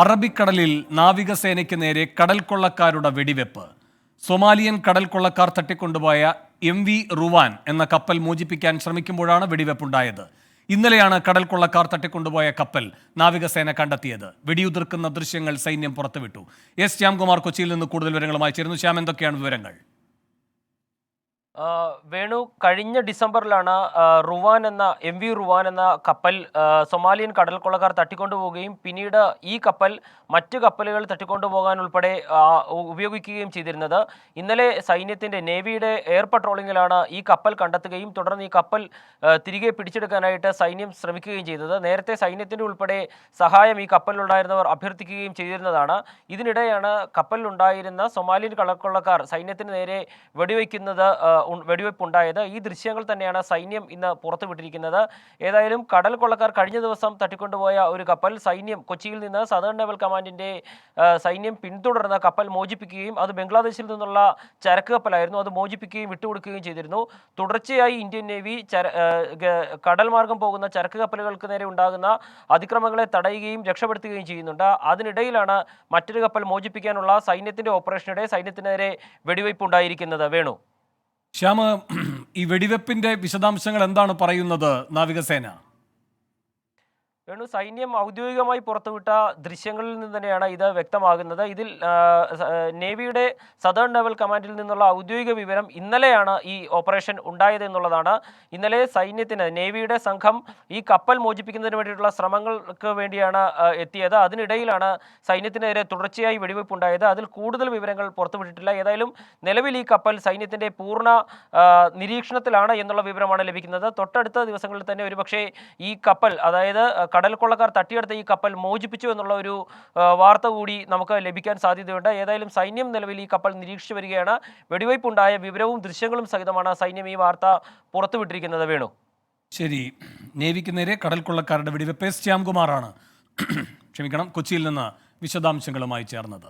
അറബിക്കടലിൽ നാവികസേനയ്ക്ക് നേരെ കടൽ കൊള്ളക്കാരുടെ വെടിവെപ്പ്. സൊമാലിയൻ കടൽ കൊള്ളക്കാർ തട്ടിക്കൊണ്ടുപോയ MV റുവാൻ എന്ന കപ്പൽ മോചിപ്പിക്കാൻ ശ്രമിക്കുമ്പോഴാണ് വെടിവെപ്പുണ്ടായത്. ഇന്നലെയാണ് കടൽ കൊള്ളക്കാർ തട്ടിക്കൊണ്ടുപോയ കപ്പൽ നാവികസേന കണ്ടെത്തിയത്. വെടിയുതിർക്കുന്ന ദൃശ്യങ്ങൾ സൈന്യം പുറത്തുവിട്ടു. ശ്യാംകുമാർ കൊച്ചിയിൽ നിന്ന് കൂടുതൽ വിവരങ്ങളുമായി ചേരുന്നു. ശ്യാം, എന്തൊക്കെയാണ് വിവരങ്ങൾ? വേണു, കഴിഞ്ഞ ഡിസംബറിലാണ് MV റുവാൻ എന്ന കപ്പൽ സൊമാലിയൻ കടൽ കൊള്ളക്കാർ തട്ടിക്കൊണ്ടുപോവുകയും പിന്നീട് ഈ കപ്പൽ മറ്റ് കപ്പലുകൾ തട്ടിക്കൊണ്ടുപോകാൻ ഉൾപ്പെടെ ഉപയോഗിക്കുകയും ചെയ്തിരുന്നത്. ഇന്നലെ സൈന്യത്തിൻ്റെ നേവിയുടെ എയർ പട്രോളിങ്ങിലാണ് ഈ കപ്പൽ കണ്ടെത്തുകയും തുടർന്ന് ഈ കപ്പൽ തിരികെ പിടിച്ചെടുക്കാനായിട്ട് സൈന്യം ശ്രമിക്കുകയും ചെയ്തത്. നേരത്തെ സൈന്യത്തിൻ്റെ ഉൾപ്പെടെ സഹായം ഈ കപ്പലിലുണ്ടായിരുന്നവർ അഭ്യർത്ഥിക്കുകയും ചെയ്തിരുന്നതാണ്. ഇതിനിടെയാണ് കപ്പലിലുണ്ടായിരുന്ന സൊമാലിയൻ കടൽക്കൊള്ളക്കാർ സൈന്യത്തിന് നേരെ വെടിവെപ്പുണ്ടായത്. ഈ ദൃശ്യങ്ങൾ തന്നെയാണ് സൈന്യം ഇന്ന് പുറത്തുവിട്ടിരിക്കുന്നത്. ഏതായാലും കടൽ കൊള്ളക്കാർ കഴിഞ്ഞ ദിവസം തട്ടിക്കൊണ്ടുപോയ ഒരു കപ്പൽ സൈന്യം കൊച്ചിയിൽ നിന്ന് സദേൺ നേവൽ കമാൻഡിന്റെ സൈന്യം പിന്തുടർന്ന കപ്പൽ മോചിപ്പിക്കുകയും അത് ബംഗ്ലാദേശിൽ നിന്നുള്ള ചരക്ക് കപ്പലായിരുന്നു. അത് മോചിപ്പിക്കുകയും വിട്ടുകൊടുക്കുകയും ചെയ്തിരുന്നു. തുടർച്ചയായി ഇന്ത്യൻ നേവി കടൽ മാർഗം പോകുന്ന ചരക്ക് കപ്പലുകൾക്ക് നേരെ ഉണ്ടാകുന്ന അതിക്രമങ്ങളെ തടയുകയും രക്ഷപ്പെടുത്തുകയും ചെയ്യുന്നുണ്ട്. അതിനിടയിലാണ് മറ്റൊരു കപ്പൽ മോചിപ്പിക്കാനുള്ള സൈന്യത്തിന്റെ ഓപ്പറേഷനിടെ സൈന്യത്തിന് നേരെ വെടിവയ്പ് ഉണ്ടായിരിക്കുന്നത്. വേണു, ശ്യാമ, ഈ വെടിവെപ്പിന്റെ വിശദാംശങ്ങൾ എന്താണ് പറയുന്നത് നാവികസേന? സൈന്യം ഔദ്യോഗികമായി പുറത്തുവിട്ട ദൃശ്യങ്ങളിൽ നിന്ന് തന്നെയാണ് ഇത് വ്യക്തമാകുന്നത്. ഇതിൽ നേവിയുടെ സദേൺ നേവൽ കമാൻഡിൽ നിന്നുള്ള ഔദ്യോഗിക വിവരം ഇന്നലെയാണ് ഈ ഓപ്പറേഷൻ ഉണ്ടായത് എന്നുള്ളതാണ്. ഇന്നലെ സൈന്യത്തിന് നേവിയുടെ സംഘം ഈ കപ്പൽ മോചിപ്പിക്കുന്നതിന് വേണ്ടിയിട്ടുള്ള ശ്രമങ്ങൾക്ക് വേണ്ടിയാണ് എത്തിയത്. അതിനിടയിലാണ് സൈന്യത്തിനെതിരെ തുടർച്ചയായി വെടിവെപ്പ് ഉണ്ടായത്. അതിൽ കൂടുതൽ വിവരങ്ങൾ പുറത്തുവിട്ടിട്ടില്ല. ഏതായാലും നിലവിൽ ഈ കപ്പൽ സൈന്യത്തിൻ്റെ പൂർണ്ണ നിരീക്ഷണത്തിലാണ് എന്നുള്ള വിവരമാണ് ലഭിക്കുന്നത്. തൊട്ടടുത്ത ദിവസങ്ങളിൽ തന്നെ ഒരുപക്ഷെ ഈ കപ്പൽ, അതായത് കടൽ കൊള്ളക്കാർ തട്ടിയെടുത്ത ഈ കപ്പൽ മോചിപ്പിച്ചു എന്നുള്ള ഒരു വാർത്ത കൂടി നമുക്ക് ലഭിക്കാൻ സാധ്യതയുണ്ട്. ഏതായാലും സൈന്യം നിലവിൽ ഈ കപ്പൽ നിരീക്ഷിച്ചു വരികയാണ്. വെടിവയ്പുണ്ടായ വിവരവും ദൃശ്യങ്ങളും സഹിതമാണ് സൈന്യം ഈ വാർത്ത പുറത്തുവിട്ടിരിക്കുന്നത്. വേണു, ശരി. നേവിക്ക് നേരെ കടൽ കൊള്ളക്കാരുടെ വെടിവെപ്പ്. ശ്യാംകുമാറാണ് കൊച്ചിയിൽ നിന്ന് വിശദാംശങ്ങളുമായി ചേർന്നത്.